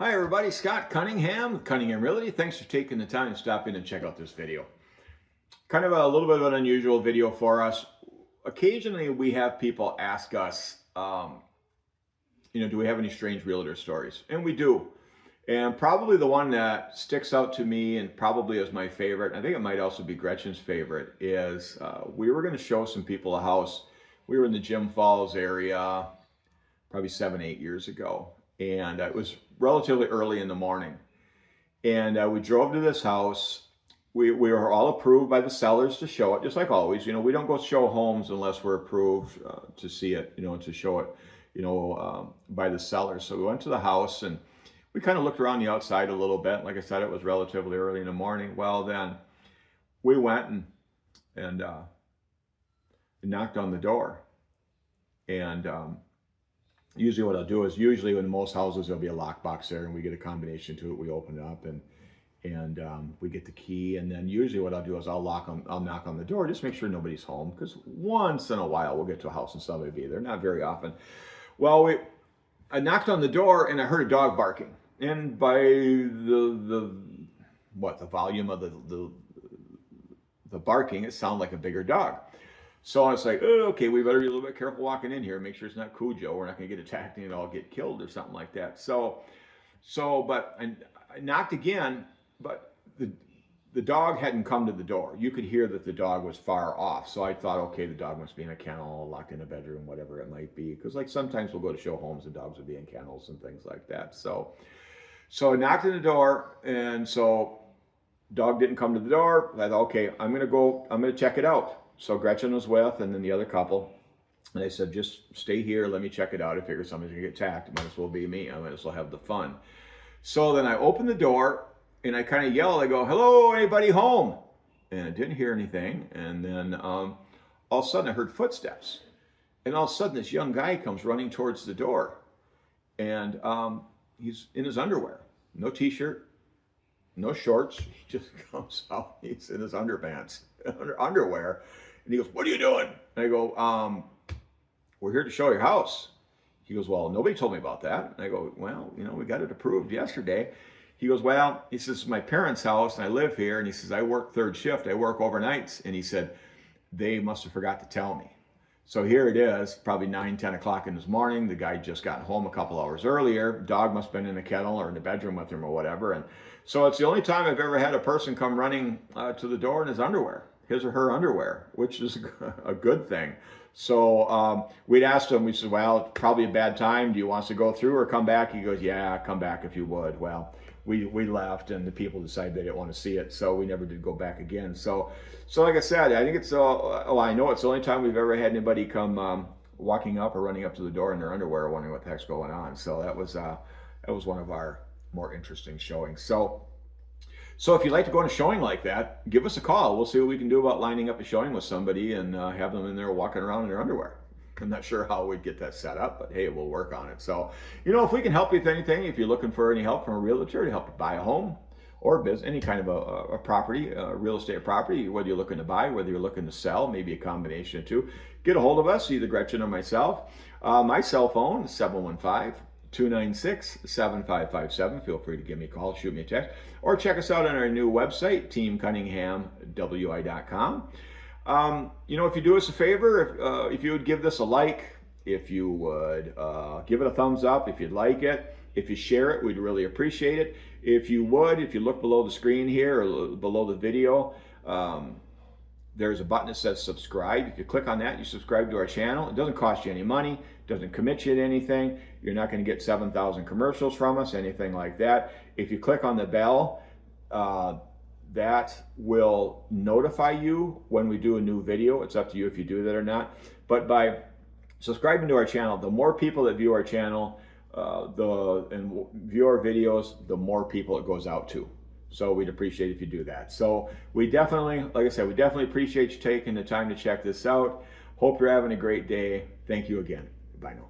Hi everybody, Scott Cunningham, Cunningham Realty. Thanks for taking the time to stop in and check out this video. Kind of a little bit of an unusual video for us. Occasionally we have people ask us, do we have any strange realtor stories? And we do. And probably the one that sticks out to me and probably is my favorite, I think it might also be Gretchen's favorite, is we were going to show some people a house. We were in the Jim Falls area probably 7-8 years ago. And it was relatively early in the morning. And we drove to this house. We were all approved by the sellers to show it, just like always. We don't go show homes unless we're approved to see it, to show it, by the sellers. So we went to the house and we kind of looked around the outside a little bit. Like I said, it was relatively early in the morning. Well, then we went and knocked on the door. And usually what I'll do is, usually in most houses there'll be a lockbox there and we get a combination to it. We open it up and we get the key, and then usually what I'll do is I'll knock on the door, just make sure nobody's home, because once in a while we'll get to a house and somebody will be there, not very often. Well, I knocked on the door and I heard a dog barking, and by the volume of the barking, it sounded like a bigger dog. So I was like, oh, okay, we better be a little bit careful walking in here, make sure it's not Cujo. We're not going to get attacked and all get killed or something like that. But I knocked again, but the dog hadn't come to the door. You could hear that the dog was far off. So I thought, okay, the dog must be in a kennel, locked in a bedroom, whatever it might be. Because like sometimes we'll go to show homes and dogs will be in kennels and things like that. So I knocked on the door, and so dog didn't come to the door. I thought, okay, I'm going to check it out. So Gretchen was with, and then the other couple, and they said, just stay here, let me check it out. I figured somebody's gonna get attacked. It might as well be me. I might as well have the fun. So then I opened the door and I kind of yelled, I go, hello, anybody home? And I didn't hear anything. And then all of a sudden I heard footsteps. And all of a sudden this young guy comes running towards the door. And he's in his underwear, no t-shirt, no shorts. He just comes out, he's in his underpants, underwear. And he goes, what are you doing? And I go, we're here to show your house. He goes, well, nobody told me about that. And I go, well, we got it approved yesterday. He goes, well, he says, it's my parents' house and I live here. And he says, I work third shift. I work overnights. And he said, they must have forgot to tell me. So here it is, probably 9-10 o'clock in this morning. The guy just got home a couple hours earlier. Dog must have been in the kennel or in the bedroom with him or whatever. And so it's the only time I've ever had a person come running to the door in his underwear, his or her underwear, which is a good thing. So we'd asked him, we said, well, it's probably a bad time. Do you want us to go through or come back? He goes, yeah, come back if you would. Well, we left and the people decided they didn't want to see it. So we never did go back again. So like I said, I think it's, I know it's the only time we've ever had anybody come walking up or running up to the door in their underwear wondering what the heck's going on. So that was one of our more interesting showings. So if you'd like to go on a showing like that, give us a call. We'll see what we can do about lining up a showing with somebody and have them in there walking around in their underwear. I'm not sure how we'd get that set up, but hey, we'll work on it. So, if we can help you with anything, if you're looking for any help from a realtor to help you buy a home or business, any kind of a property, a real estate property, whether you're looking to buy, whether you're looking to sell, maybe a combination of two, get a hold of us, either Gretchen or myself. My cell phone is 715-296-7557. Feel free to give me a call, shoot me a text, or check us out on our new website, teamcunninghamwi.com. If you do us a favor, if you would give this a like, if you would give it a thumbs up, if you'd like it, if you share it, we'd really appreciate it. If you look below the screen here or below the video, there's a button that says subscribe. If you click on that, you subscribe to our channel. It doesn't cost you any money, doesn't commit you to anything. You're not going to get 7,000 commercials from us, anything like that. If you click on the bell, that will notify you when we do a new video. It's up to you if you do that or not. But by subscribing to our channel, the more people that view our channel and view our videos, the more people it goes out to. So we'd appreciate if you do that. So we definitely, like I said, we definitely appreciate you taking the time to check this out. Hope you're having a great day. Thank you again. Bye now.